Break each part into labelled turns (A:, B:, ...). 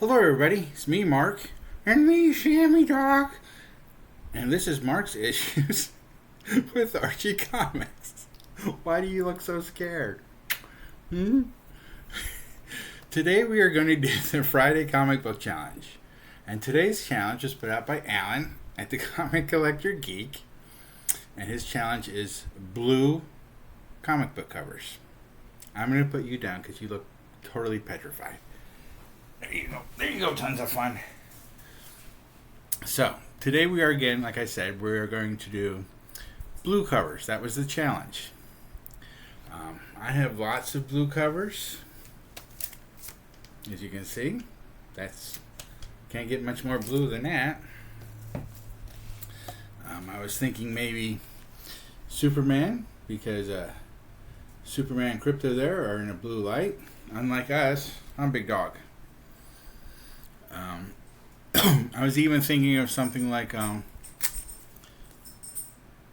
A: Hello, everybody. It's me, Mark, and me, Sammy Dog, and this is Mark's Issues with Archie Comics. Why do you look so scared? Today we are going to do the Friday Comic Book Challenge, and today's challenge was put out by Allan at the Comic Collector Geek, and his challenge is blue comic book covers. I'm going to put you down because you look totally petrified. There you go. There you go. Tons of fun. So, today we are again, like I said, we are going to do blue covers. That was the challenge. I have lots of blue covers. As you can see, can't get much more blue than that. I was thinking maybe Superman, because Superman and Crypto there are in a blue light. Unlike us, I'm Big Dog. I was even thinking of something like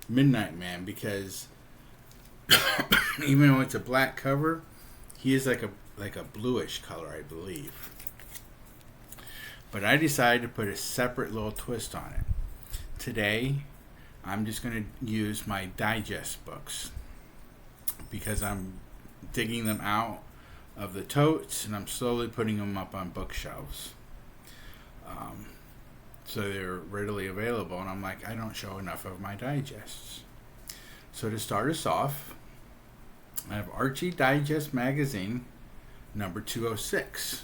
A: Midnight Man, because even though it's a black cover, he is like a bluish color, I believe. But I decided to put a separate little twist on it. Today, I'm just going to use my digest books, because I'm digging them out of the totes and I'm slowly putting them up on bookshelves. So they're readily available, and I'm like, I don't show enough of my digests. So to start us off, I have Archie Digest Magazine number 206.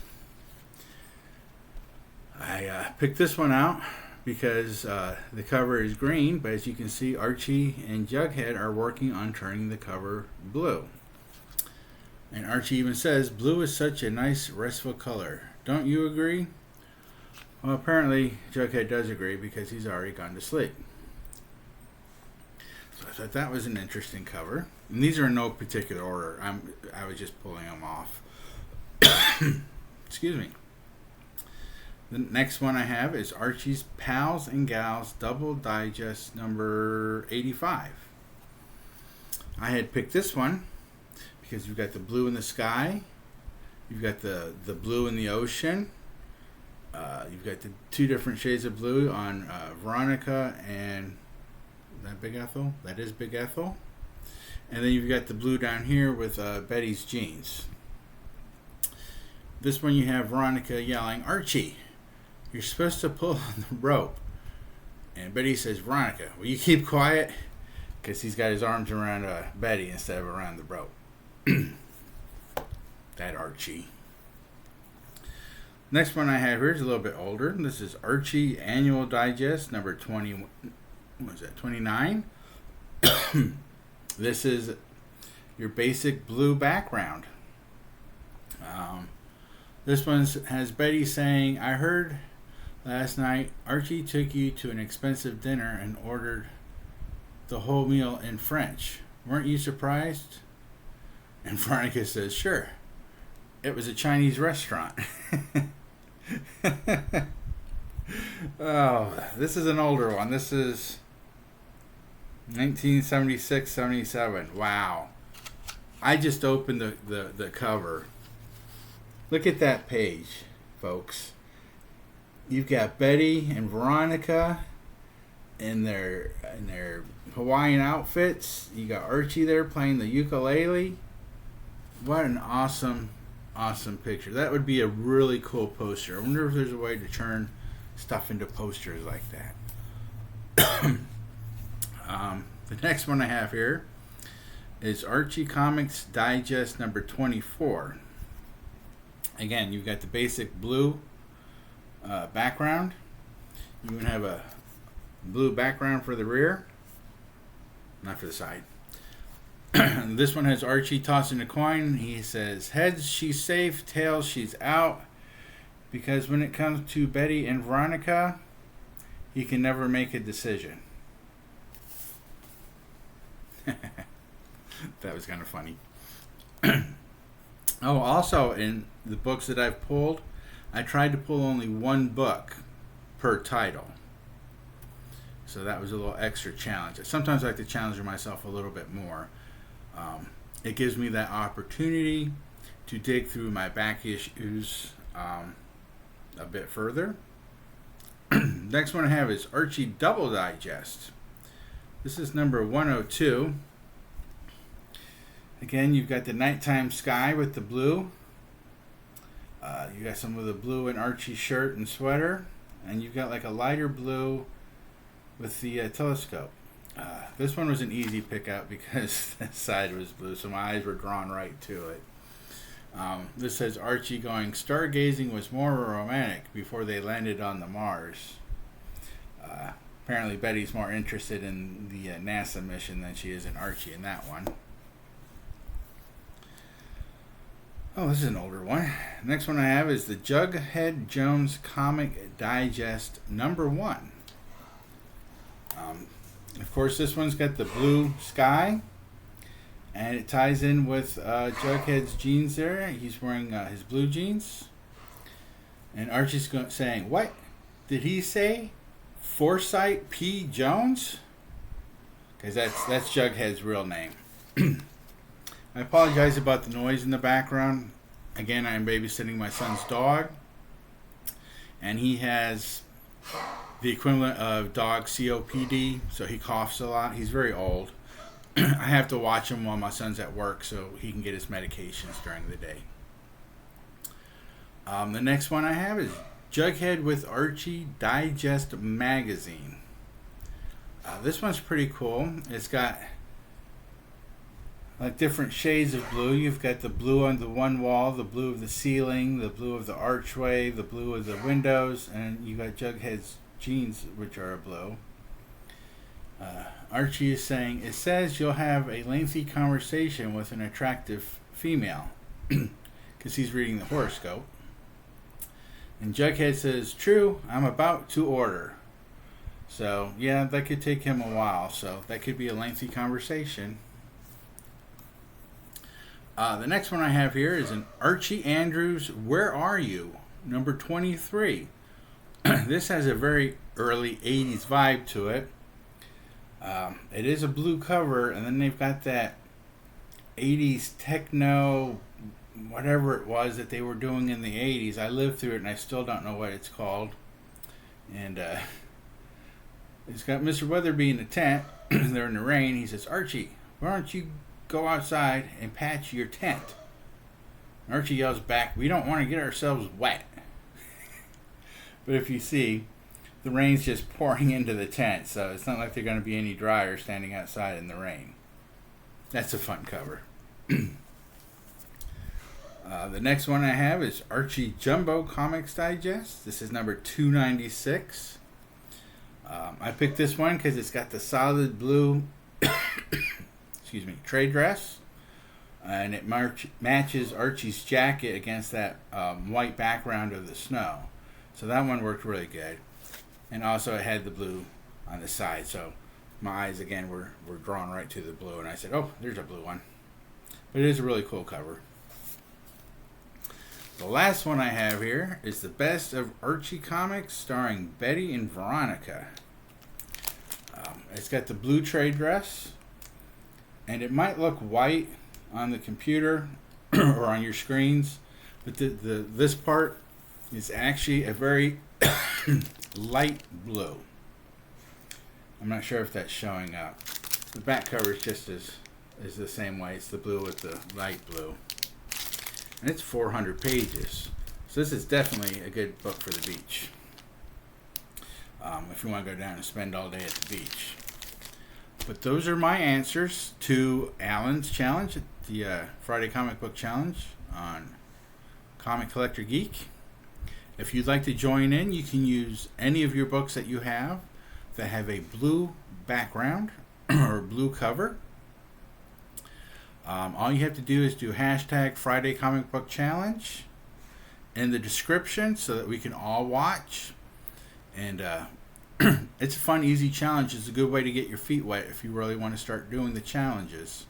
A: I picked this one out because the cover is green, but as you can see, Archie and Jughead are working on turning the cover blue. And Archie even says, blue is such a nice, restful color. Don't you agree? Well, apparently Jughead does agree, because he's already gone to sleep. So I thought that was an interesting cover. And these are in no particular order. I was just pulling them off. Excuse me. The next one I have is Archie's Pals and Gals Double Digest number 85. I had picked this one because you've got the blue in the sky, you've got the blue in the ocean, you've got the two different shades of blue on Veronica and is that Big Ethel? That is Big Ethel. And then you've got the blue down here with Betty's jeans. This one you have Veronica yelling, Archie, you're supposed to pull on the rope. And Betty says, Veronica, will you keep quiet? Because he's got his arms around Betty instead of around the rope. That Archie. Next one I have here is a little bit older. This is Archie Annual Digest number 29. This is your basic blue background. This one has Betty saying, I heard last night Archie took you to an expensive dinner and ordered the whole meal in French. Weren't you surprised? And Veronica says, sure. It was a Chinese restaurant. Oh, this is an older one. This is 1976-77. Wow. I just opened the cover. Look at that page, folks. You've got Betty and Veronica in their Hawaiian outfits. You got Archie there playing the ukulele. What an awesome picture. That would be a really cool poster. I wonder if there's a way to turn stuff into posters like that. The next one I have here is Archie Comics Digest number 24. Again, you've got the basic blue background. You even have a blue background for the rear, not for the side. This one has Archie tossing a coin. He says, heads, she's safe. Tails, she's out. Because when it comes to Betty and Veronica, he can never make a decision. That was kind of funny. Oh, also in the books that I've pulled, I tried to pull only one book per title. So that was a little extra challenge. Sometimes I like to challenge myself a little bit more. It gives me that opportunity to dig through my back issues a bit further. Next one I have is Archie Double Digest. This is number 102. Again, you've got the nighttime sky with the blue. You got some of the blue in Archie's shirt and sweater. And you've got like a lighter blue with the telescope. This one was an easy pick out because that side was blue, so my eyes were drawn right to it. This says Archie going, stargazing was more romantic before they landed on the Mars. Apparently Betty's more interested in the NASA mission than she is in Archie in that one. Oh, this is an older one. Next one I have is the Jughead Jones Comic Digest number 1. Of course, this one's got the blue sky, and it ties in with Jughead's jeans there. He's wearing his blue jeans. And Archie's saying, what did he say? Forsyth P. Jones? Because that's Jughead's real name. I apologize about the noise in the background. Again, I'm babysitting my son's dog, and he has the equivalent of dog COPD, so he coughs a lot. He's very old. I have to watch him while my son's at work so he can get his medications during the day. The next one I have is Jughead with Archie Digest Magazine. This one's pretty cool. It's got like different shades of blue. You've got the blue on the one wall, the blue of the ceiling, the blue of the archway, the blue of the windows, and you got Jughead's jeans, which are blue. Archie is saying, it says you'll have a lengthy conversation with an attractive female, because he's reading the horoscope. And Jughead says, true, I'm about to order. So yeah, that could take him a while, so that could be a lengthy conversation. The next one I have here is an Archie Andrews Where Are You? Number 23. This has a very early 80s vibe to it. It is a blue cover, and then they've got that 80s techno, whatever it was that they were doing in the 80s. I lived through it, and I still don't know what it's called. And it's got Mr. Weatherby in the tent. They're in the rain. He says, Archie, why don't you go outside and patch your tent? Archie yells back, we don't want to get ourselves wet. But if you see, the rain's just pouring into the tent, so it's not like they're going to be any drier standing outside in the rain. That's a fun cover. The next one I have is Archie Jumbo Comics Digest. This is number 296. I picked this one because it's got the solid blue trade dress, and it matches Archie's jacket against that white background of the snow. So that one worked really good. And also it had the blue on the side, so my eyes again were drawn right to the blue, and I said, oh, there's a blue one. But it is a really cool cover. The last one I have here is the Best of Archie Comics starring Betty and Veronica. It's got the blue trade dress, and it might look white on the computer or on your screens, but this part is actually a very light blue. I'm not sure if that's showing up. The back cover is just is the same way. It's the blue with the light blue. And it's 400 pages. So this is definitely a good book for the beach. If you want to go down and spend all day at the beach. But those are my answers to Allan's challenge, the Friday Comic Book Challenge on Comic Collector Geek. If you'd like to join in, you can use any of your books that you have that have a blue background or blue cover. All you have to do is do hashtag Friday Comic Book Challenge in the description so that we can all watch. And it's a fun, easy challenge. It's a good way to get your feet wet if you really want to start doing the challenges.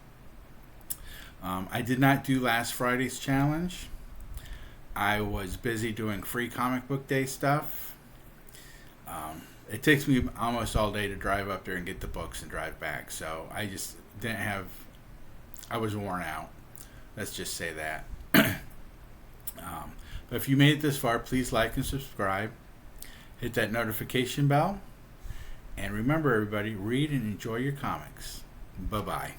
A: I did not do last Friday's challenge. I was busy doing free comic book day stuff. It takes me almost all day to drive up there and get the books and drive back. So I just didn't have, I was worn out. Let's just say that. But if you made it this far, please like and subscribe. Hit that notification bell. And remember, everybody, read and enjoy your comics. Bye-bye.